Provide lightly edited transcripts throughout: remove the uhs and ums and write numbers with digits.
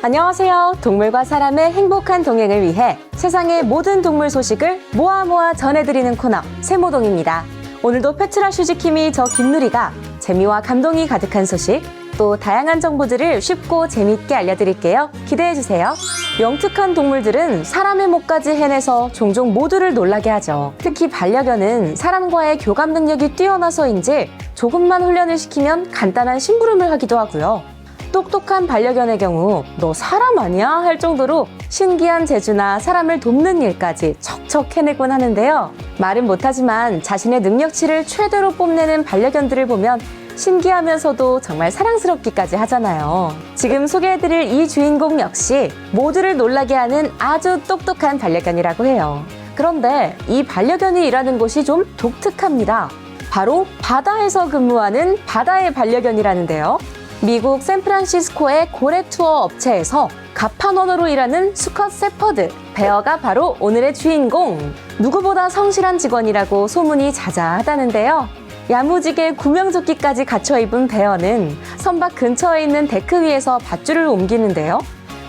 안녕하세요. 동물과 사람의 행복한 동행을 위해 세상의 모든 동물 소식을 모아 전해드리는 코너 세모동입니다. 오늘도 페트라 슈즈키미 저 김누리가 재미와 감동이 가득한 소식, 또 다양한 정보들을 쉽고 재미있게 알려드릴게요. 기대해주세요. 영특한 동물들은 사람의 목까지 해내서 종종 모두를 놀라게 하죠. 특히 반려견은 사람과의 교감 능력이 뛰어나서인지 조금만 훈련을 시키면 간단한 심부름을 하기도 하고요. 똑똑한 반려견의 경우 너 사람 아니야? 할 정도로 신기한 재주나 사람을 돕는 일까지 척척 해내곤 하는데요. 말은 못하지만 자신의 능력치를 최대로 뽐내는 반려견들을 보면 신기하면서도 정말 사랑스럽기까지 하잖아요. 지금 소개해드릴 이 주인공 역시 모두를 놀라게 하는 아주 똑똑한 반려견이라고 해요. 그런데 이 반려견이 일하는 곳이 좀 독특합니다. 바로 바다에서 근무하는 바다의 반려견이라는데요. 미국 샌프란시스코의 고래 투어 업체에서 가판원어로 일하는 수컷 세퍼드 베어가 바로 오늘의 주인공. 누구보다 성실한 직원이라고 소문이 자자하다는데요. 야무지게 구명조끼까지 갖춰 입은 베어는 선박 근처에 있는 데크 위에서 밧줄을 옮기는데요.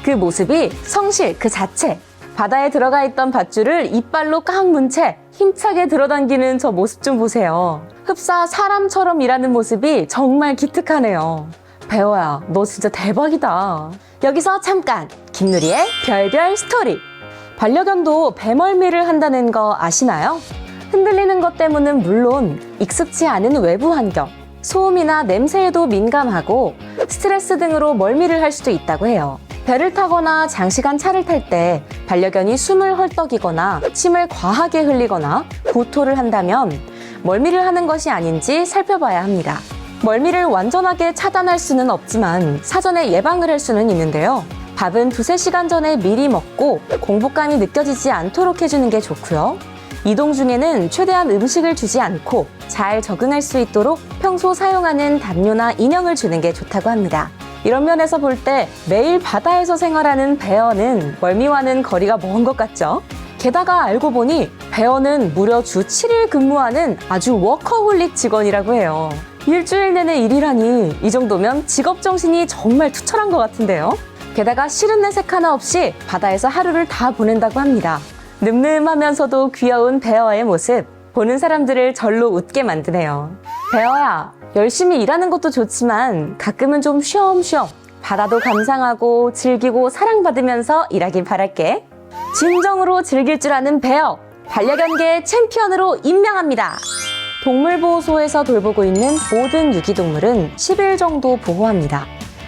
그 모습이 성실 그 자체. 바다에 들어가 있던 밧줄을 이빨로 꽉 문 채 힘차게 들어당기는 저 모습 좀 보세요. 흡사 사람처럼 일하는 모습이 정말 기특하네요. 베어야, 너 진짜 대박이다. 여기서 잠깐 김누리의 별별 스토리. 반려견도 배멀미를 한다는 거 아시나요? 흔들리는 것 때문은 물론 익숙지 않은 외부 환경, 소음이나 냄새에도 민감하고 스트레스 등으로 멀미를 할 수도 있다고 해요. 배를 타거나 장시간 차를 탈 때 반려견이 숨을 헐떡이거나 침을 과하게 흘리거나 구토를 한다면 멀미를 하는 것이 아닌지 살펴봐야 합니다. 멀미를 완전하게 차단할 수는 없지만 사전에 예방을 할 수는 있는데요. 밥은 2-3시간 전에 미리 먹고 공복감이 느껴지지 않도록 해주는 게 좋고요. 이동 중에는 최대한 음식을 주지 않고 잘 적응할 수 있도록 평소 사용하는 담요나 인형을 주는 게 좋다고 합니다. 이런 면에서 볼 때 매일 바다에서 생활하는 베어는 멀미와는 거리가 먼 것 같죠? 게다가 알고 보니 베어는 무려 주 7일 근무하는 아주 워커홀릭 직원이라고 해요. 일주일 내내 일이라니 이 정도면 직업정신이 정말 투철한 것 같은데요. 게다가 싫은 내색 하나 없이 바다에서 하루를 다 보낸다고 합니다. 늠름하면서도 귀여운 베어의 모습, 보는 사람들을 절로 웃게 만드네요. 베어야, 열심히 일하는 것도 좋지만 가끔은 좀 쉬엄쉬엄 바다도 감상하고 즐기고 사랑받으면서 일하길 바랄게. 진정으로 즐길 줄 아는 베어, 반려견계의 챔피언으로 임명합니다. 동물보호소에서 돌보고 있는 모든 유기동물은 10일 정도 보호합니다.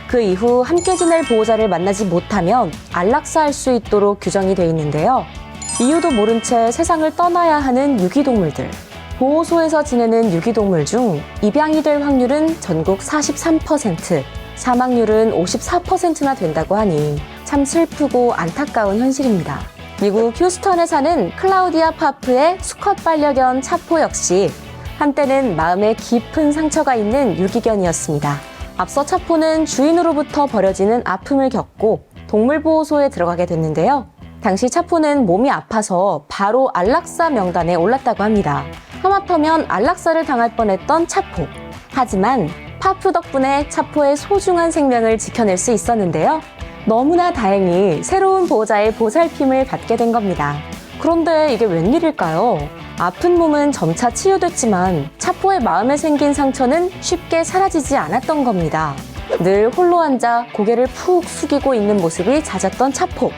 그 이후 함께 지낼 보호자를 만나지 못하면 안락사할 수 있도록 규정이 돼 있는데요. 이유도 모른 채 세상을 떠나야 하는 유기동물들. 보호소에서 지내는 유기동물 중 입양이 될 확률은 전국 43%, 사망률은 54%나 된다고 하니 참 슬프고 안타까운 현실입니다. 미국 휴스턴에 사는 클라우디아 파프의 수컷 반려견 차포 역시 한때는 마음에 깊은 상처가 있는 유기견이었습니다. 앞서 차포는 주인으로부터 버려지는 아픔을 겪고 동물보호소에 들어가게 됐는데요. 당시 차포는 몸이 아파서 바로 안락사 명단에 올랐다고 합니다. 하마터면 안락사를 당할 뻔했던 차포. 하지만 파프 덕분에 차포의 소중한 생명을 지켜낼 수 있었는데요. 너무나 다행히 새로운 보호자의 보살핌을 받게 된 겁니다. 그런데 이게 웬일일까요? 아픈 몸은 점차 치유됐지만 차포의 마음에 생긴 상처는 쉽게 사라지지 않았던 겁니다. 늘 홀로 앉아 고개를 푹 숙이고 있는 모습이 잦았던 차포.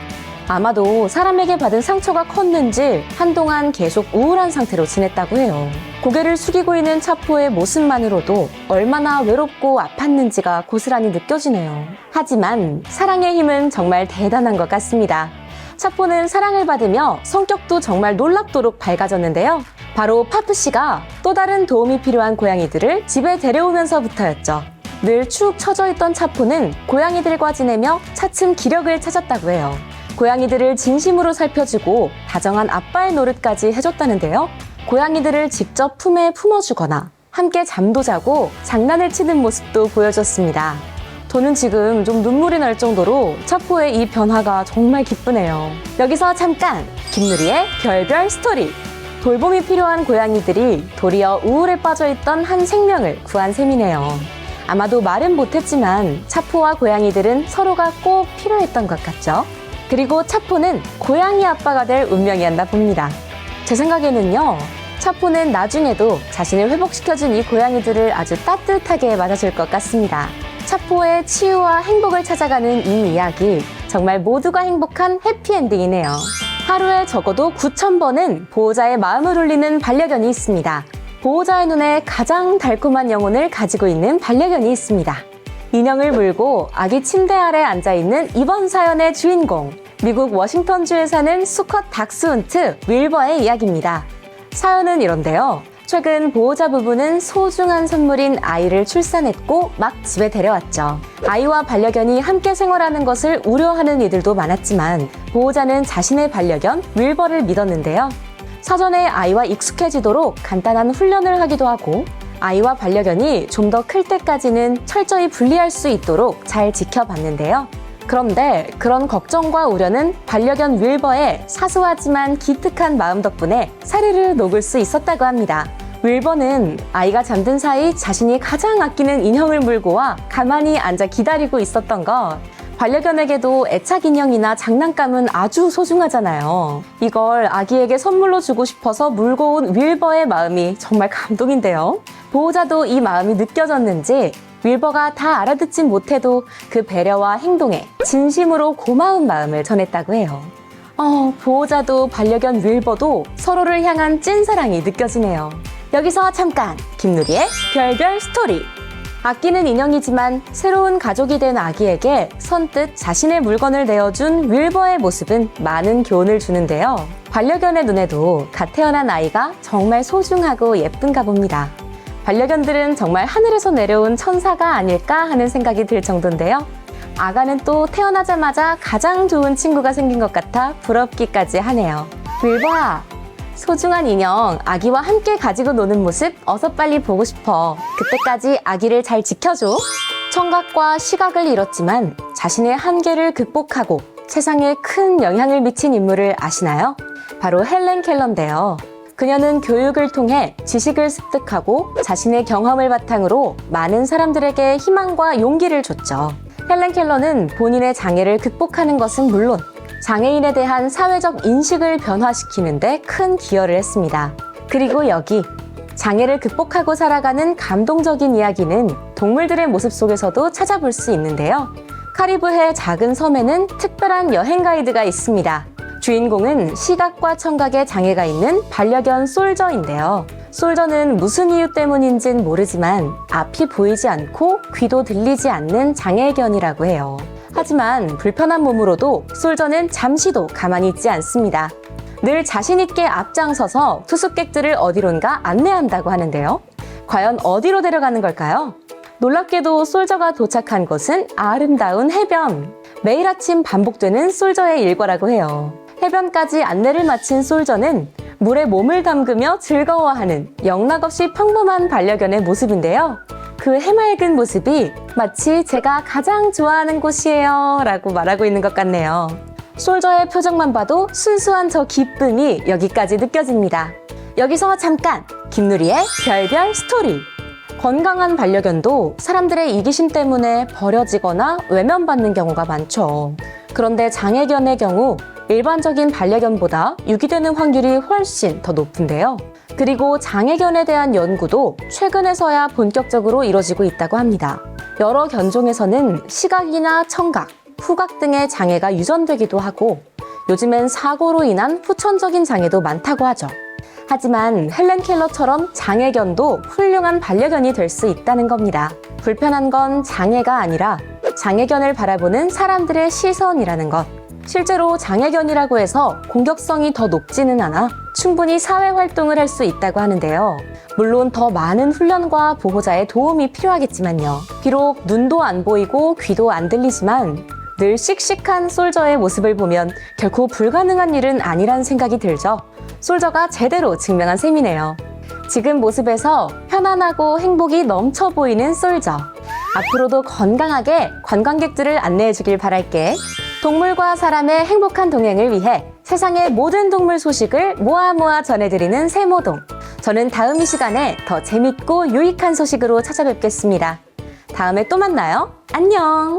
아마도 사람에게 받은 상처가 컸는지 한동안 계속 우울한 상태로 지냈다고 해요. 고개를 숙이고 있는 차포의 모습만으로도 얼마나 외롭고 아팠는지가 고스란히 느껴지네요. 하지만 사랑의 힘은 정말 대단한 것 같습니다. 차포는 사랑을 받으며 성격도 정말 놀랍도록 밝아졌는데요. 바로 파프 씨가 또 다른 도움이 필요한 고양이들을 집에 데려오면서부터였죠. 늘 축 처져 있던 차포는 고양이들과 지내며 차츰 기력을 찾았다고 해요. 고양이들을 진심으로 살펴주고 다정한 아빠의 노릇까지 해줬다는데요. 고양이들을 직접 품에 품어주거나 함께 잠도 자고 장난을 치는 모습도 보여줬습니다. 저는 지금 좀 눈물이 날 정도로 차포의 이 변화가 정말 기쁘네요. 여기서 잠깐 김누리의 별별 스토리. 돌봄이 필요한 고양이들이 도리어 우울에 빠져있던 한 생명을 구한 셈이네요. 아마도 말은 못했지만 차포와 고양이들은 서로가 꼭 필요했던 것 같죠. 그리고 차포는 고양이 아빠가 될 운명이었나 봅니다. 제 생각에는요, 차포는 나중에도 자신을 회복시켜준 이 고양이들을 아주 따뜻하게 맞아줄 것 같습니다. 차포의 치유와 행복을 찾아가는 이 이야기, 정말 모두가 행복한 해피엔딩이네요. 하루에 적어도 9,000번은 보호자의 마음을 울리는 반려견이 있습니다. 보호자의 눈에 가장 달콤한 영혼을 가지고 있는 반려견이 있습니다. 인형을 물고 아기 침대 아래 앉아있는 이번 사연의 주인공, 미국 워싱턴주에 사는 수컷 닥스훈트 윌버의 이야기입니다. 사연은 이런데요. 최근 보호자 부부는 소중한 선물인 아이를 출산했고 막 집에 데려왔죠. 아이와 반려견이 함께 생활하는 것을 우려하는 이들도 많았지만 보호자는 자신의 반려견 윌버를 믿었는데요. 사전에 아이와 익숙해지도록 간단한 훈련을 하기도 하고 아이와 반려견이 좀 더 클 때까지는 철저히 분리할 수 있도록 잘 지켜봤는데요. 그런데 그런 걱정과 우려는 반려견 윌버의 사소하지만 기특한 마음 덕분에 사르르 녹을 수 있었다고 합니다. 윌버는 아이가 잠든 사이 자신이 가장 아끼는 인형을 물고 와 가만히 앉아 기다리고 있었던 것. 반려견에게도 애착 인형이나 장난감은 아주 소중하잖아요. 이걸 아기에게 선물로 주고 싶어서 물고 온 윌버의 마음이 정말 감동인데요. 보호자도 이 마음이 느껴졌는지 윌버가 다 알아듣진 못해도 그 배려와 행동에 진심으로 고마운 마음을 전했다고 해요. 보호자도 반려견 윌버도 서로를 향한 찐사랑이 느껴지네요. 여기서 잠깐 김누리의 별별 스토리. 아끼는 인형이지만 새로운 가족이 된 아기에게 선뜻 자신의 물건을 내어준 윌버의 모습은 많은 교훈을 주는데요. 반려견의 눈에도 갓 태어난 아이가 정말 소중하고 예쁜가 봅니다. 반려견들은 정말 하늘에서 내려온 천사가 아닐까 하는 생각이 들 정도인데요. 아가는 또 태어나자마자 가장 좋은 친구가 생긴 것 같아 부럽기까지 하네요. 윌버야, 소중한 인형 아기와 함께 가지고 노는 모습 어서 빨리 보고 싶어. 그때까지 아기를 잘 지켜줘. 청각과 시각을 잃었지만 자신의 한계를 극복하고 세상에 큰 영향을 미친 인물을 아시나요? 바로 헬렌 켈러인데요. 그녀는 교육을 통해 지식을 습득하고 자신의 경험을 바탕으로 많은 사람들에게 희망과 용기를 줬죠. 헬렌 켈러는 본인의 장애를 극복하는 것은 물론 장애인에 대한 사회적 인식을 변화시키는 데 큰 기여를 했습니다. 그리고 여기 장애를 극복하고 살아가는 감동적인 이야기는 동물들의 모습 속에서도 찾아볼 수 있는데요. 카리브해 작은 섬에는 특별한 여행 가이드가 있습니다. 주인공은 시각과 청각에 장애가 있는 반려견 솔저인데요. 솔저는 무슨 이유 때문인진 모르지만 앞이 보이지 않고 귀도 들리지 않는 장애견이라고 해요. 하지만 불편한 몸으로도 솔저는 잠시도 가만히 있지 않습니다. 늘 자신 있게 앞장서서 투숙객들을 어디론가 안내한다고 하는데요. 과연 어디로 데려가는 걸까요? 놀랍게도 솔저가 도착한 곳은 아름다운 해변. 매일 아침 반복되는 솔저의 일과라고 해요. 해변까지 안내를 마친 솔저는 물에 몸을 담그며 즐거워하는 영락없이 평범한 반려견의 모습인데요. 그 해맑은 모습이 마치 제가 가장 좋아하는 곳이에요 라고 말하고 있는 것 같네요. 솔저의 표정만 봐도 순수한 저 기쁨이 여기까지 느껴집니다. 여기서 잠깐 김누리의 별별 스토리. 건강한 반려견도 사람들의 이기심 때문에 버려지거나 외면받는 경우가 많죠. 그런데 장애견의 경우 일반적인 반려견보다 유기되는 확률이 훨씬 더 높은데요. 그리고 장애견에 대한 연구도 최근에서야 본격적으로 이뤄지고 있다고 합니다. 여러 견종에서는 시각이나 청각, 후각 등의 장애가 유전되기도 하고 요즘엔 사고로 인한 후천적인 장애도 많다고 하죠. 하지만 헬렌 켈러처럼 장애견도 훌륭한 반려견이 될 수 있다는 겁니다. 불편한 건 장애가 아니라 장애견을 바라보는 사람들의 시선이라는 것. 실제로 장애견이라고 해서 공격성이 더 높지는 않아 충분히 사회활동을 할 수 있다고 하는데요. 물론 더 많은 훈련과 보호자의 도움이 필요하겠지만요. 비록 눈도 안 보이고 귀도 안 들리지만 늘 씩씩한 솔저의 모습을 보면 결코 불가능한 일은 아니란 생각이 들죠. 솔저가 제대로 증명한 셈이네요. 지금 모습에서 편안하고 행복이 넘쳐 보이는 솔저. 앞으로도 건강하게 관광객들을 안내해 주길 바랄게. 동물과 사람의 행복한 동행을 위해 세상의 모든 동물 소식을 모아 전해드리는 세모동. 저는 다음 이 시간에 더 재밌고 유익한 소식으로 찾아뵙겠습니다. 다음에 또 만나요. 안녕!